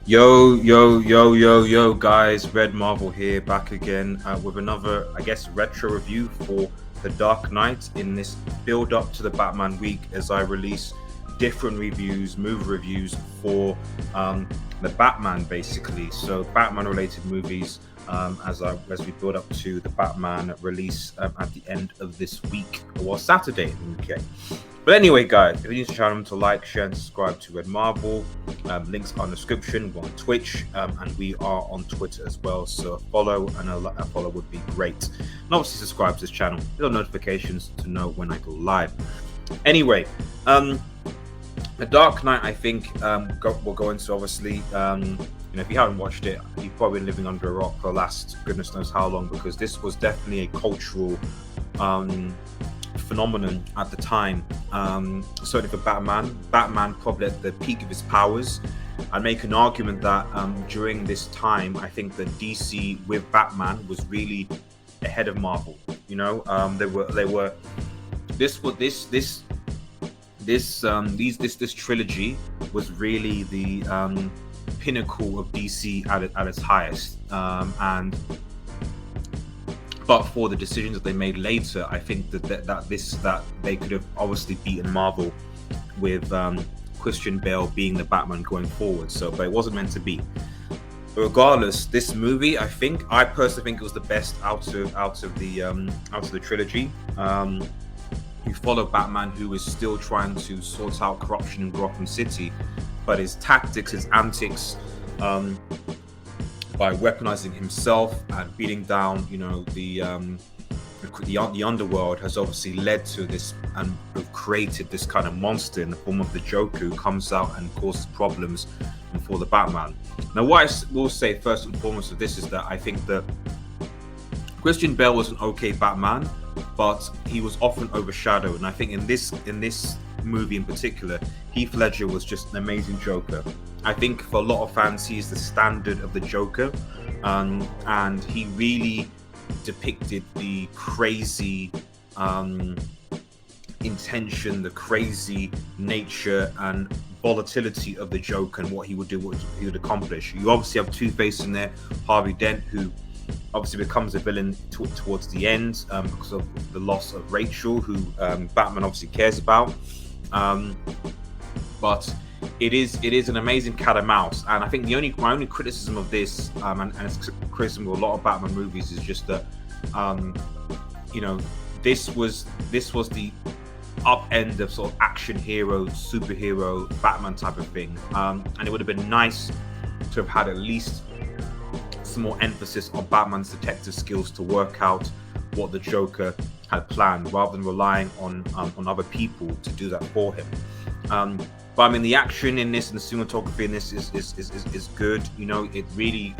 Yo, guys. Red Marvel here, back again with another, I guess, retro review for The Dark Knight in this build up to the Batman week as I release different reviews, movie reviews for the Batman, basically. So, Batman related movies as we build up to the Batman release at the end of this week, or Saturday in the UK. But anyway, guys, if you're new to the channel, to like, share, and subscribe to Red Marvel. Links are in the description. We're on Twitch, and we are on Twitter as well. So a follow and a follow would be great. And obviously subscribe to this channel. Little notifications to know when I go live. Anyway, The Dark Knight, I think we'll go into, obviously. If you haven't watched it, you've probably been living under a rock for the last goodness knows how long, because this was definitely a cultural phenomenon at the time. Certainly for Batman probably at the peak of his powers. I'd make an argument that during this time, I think that DC with Batman was really ahead of Marvel. This trilogy was really the pinnacle of DC at its highest, but for the decisions that they made later, I think that they could have obviously beaten Marvel with Christian Bale being the Batman going forward. But it wasn't meant to be. But regardless, this movie, I personally think it was the best out of the trilogy. You follow Batman, who is still trying to sort out corruption in Gotham City, but his tactics, his antics, by weaponizing himself and beating down, the underworld, has obviously led to this and created this kind of monster in the form of the Joker, who comes out and causes problems for the Batman. Now, what I will say first and foremost of this is that I think that Christian Bale was an okay Batman, but he was often overshadowed. And I think in this movie in particular, Heath Ledger was just an amazing Joker. I think for a lot of fans, he is the standard of the Joker, and he really depicted the crazy intention, the crazy nature and volatility of the Joker and what he would do, what he would accomplish. You obviously have Two-Face in there, Harvey Dent, who obviously becomes a villain towards the end because of the loss of Rachel, who Batman obviously cares about. But it is an amazing cat and mouse, and I think my only criticism of this, and it's criticism of a lot of Batman movies, is just that this was the up end of sort of action hero, superhero Batman type of thing, and it would have been nice to have had at least some more emphasis on Batman's detective skills to work out what the Joker had planned, rather than relying on other people to do that for him. But I mean, the action in this and the cinematography in this is good. It really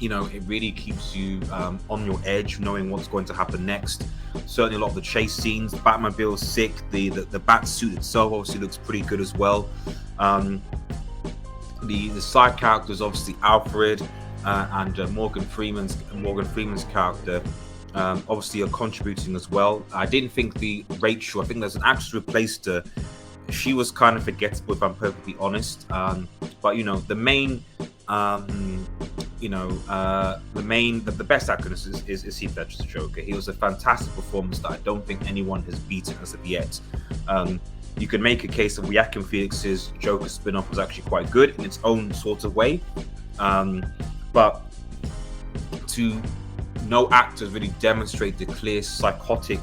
it really keeps you on your edge, knowing what's going to happen next. Certainly a lot of the chase scenes, the Batmobile is sick. The bat suit itself obviously looks pretty good as well. The side characters, obviously Alfred and Morgan Freeman's character, obviously are contributing as well. I didn't think Rachel, I think there's an actress replaced her. She was kind of forgettable, if I'm perfectly honest. But the best actor is Heath Ledger's Joker. He was a fantastic performance that I don't think anyone has beaten as of yet. You can make a case of Joaquin Phoenix's Joker spin-off was actually quite good in its own sort of way, but no actors really demonstrate the clear psychotic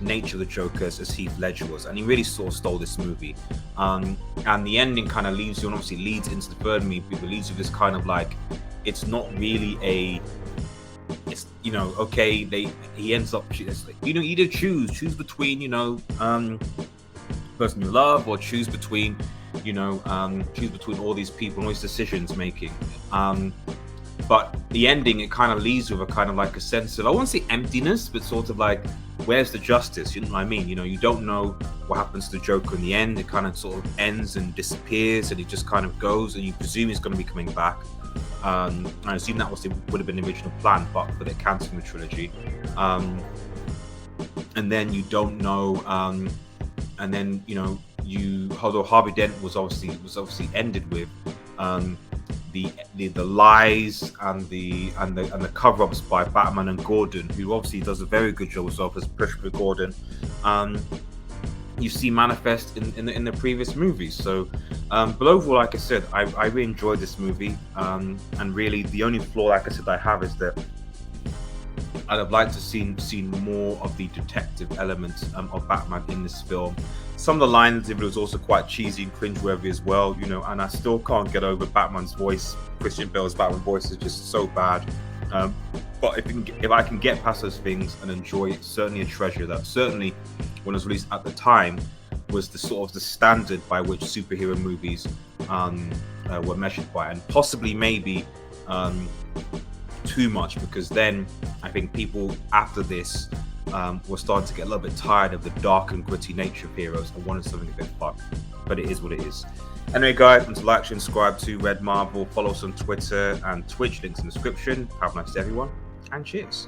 nature of the Joker as Heath Ledger was, and he really sort of stole this movie. And the ending kind of leaves you, and obviously leads into the third movie, but leaves you this kind of like, it's not really okay, he ends up, you either choose between person you love, or choose between all these people and all these decisions making. But the ending, it kind of leaves you with a kind of like a sense of, I won't say emptiness, but sort of like, where's the justice? You know what I mean? You don't know what happens to the Joker in the end. It kind of sort of ends and disappears, and he just kind of goes, and you presume he's going to be coming back. I assume that would have been the original plan, but for the cancelling the trilogy. And then you don't know, and then although Harvey Dent was obviously ended with the lies and the cover-ups by Batman and Gordon, who obviously does a very good job as Christopher Gordon. You see manifest in the previous movies. So, but overall, like I said, I really enjoyed this movie. And really, the only flaw, like I said, I have is that I'd have liked to seen more of the detective elements of Batman in this film. Some of the lines of it was also quite cheesy and cringeworthy as well, you know. And I still can't get over Batman's voice. Christian Bale's Batman voice is just so bad. But if I can get past those things and enjoy it, certainly a treasure that certainly, when it was released at the time, was the sort of the standard by which superhero movies were measured by, and possibly maybe too much, because then I think people after this were starting to get a little bit tired of the dark and gritty nature of heroes and wanted something a bit fun. But it is what it is. Anyway, guys, until like, subscribe to Red Marvel, follow us on Twitter and Twitch, links in the description. Have a nice day, everyone, and cheers.